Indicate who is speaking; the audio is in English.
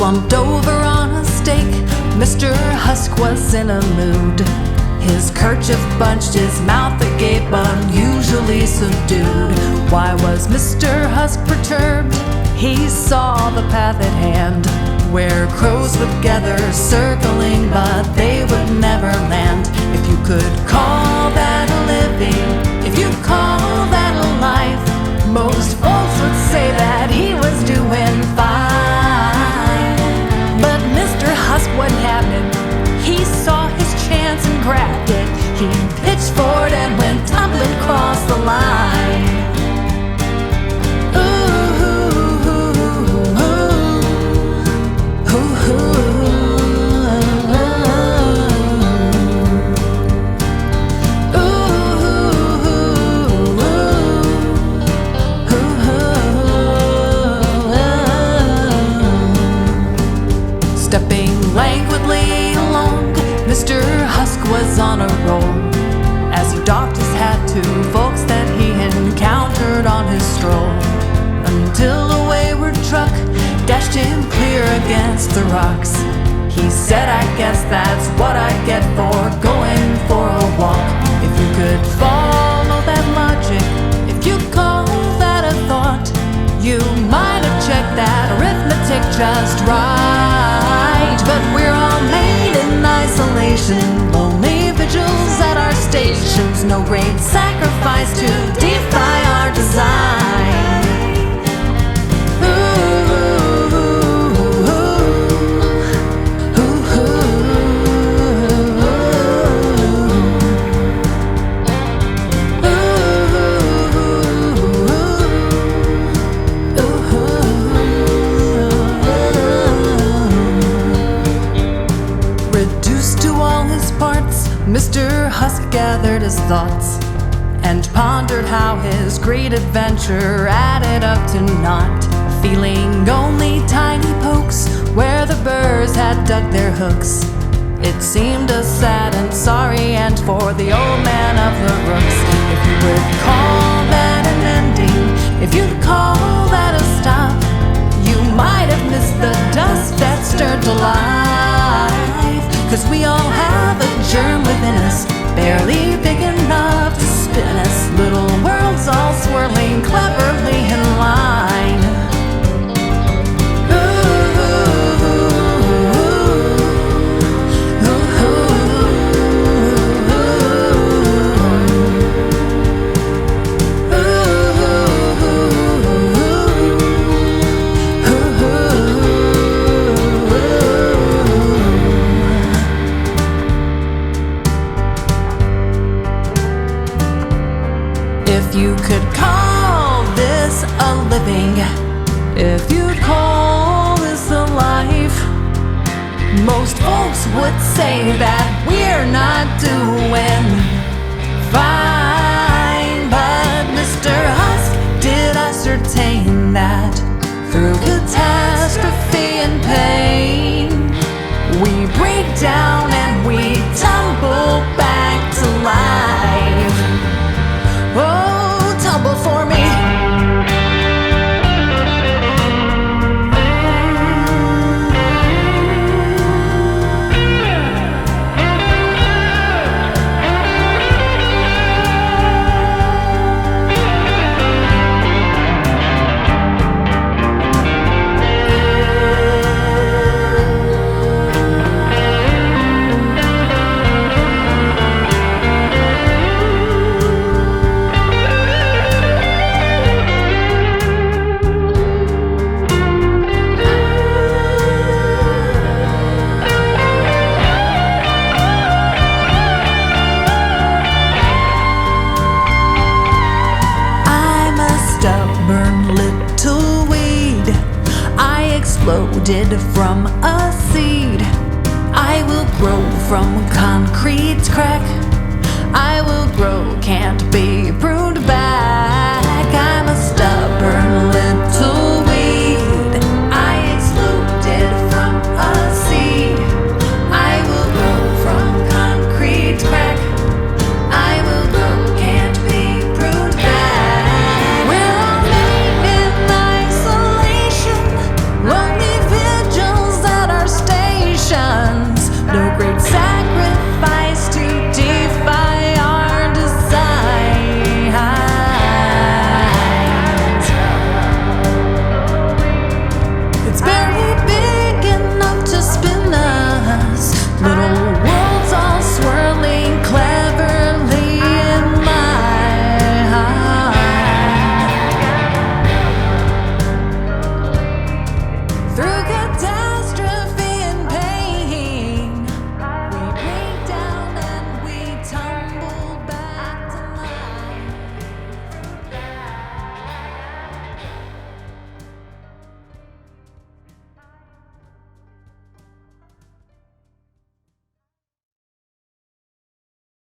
Speaker 1: Slumped over on a stake, Mr. Husk was in a mood. His kerchief bunched, his mouth agape, unusually subdued. Why was Mr. Husk perturbed? He saw the path at hand, where crows would gather circling, but they would never land. If you could call that a living, if you call that a life, most folks would say that he was doing fine. But Mr. Husk wasn't having it. He saw his chance and grabbed it. He pitched forward and went tumbling across the line. Stepping languidly along, Mr. Husk was on a roll as he doffed his hat to folks that he encountered on his stroll, until a wayward truck dashed him clear against the rocks. He said, I guess that's what I get for going for a walk. If you could follow that logic, if you call that a thought, you might have checked that arithmetic just right. But we're all made in isolation, lonely vigils at our stations, no great sacrifice to defy our design. Mr. Husk gathered his thoughts and pondered how his great adventure added up to naught, feeling only tiny pokes where the birds had dug their hooks. It seemed a sad and sorry end for the old man of the rooks. If you would call that an ending, if you'd call that a stop, you might have missed the dust that stirred to life. 'Cause we all have a germ within us, barely big enough to spin us. Little worlds all swirling cleverly in line. If you could call this a living, if you'd call this a life, most folks would say that we're not doing fine. But Mr. Husk did ascertain that through catastrophe and pain, we break down and we tumble back to life. Oh, tumble for me. Exploded from a seed. I will grow from concrete's crack. I will grow, can't be proved.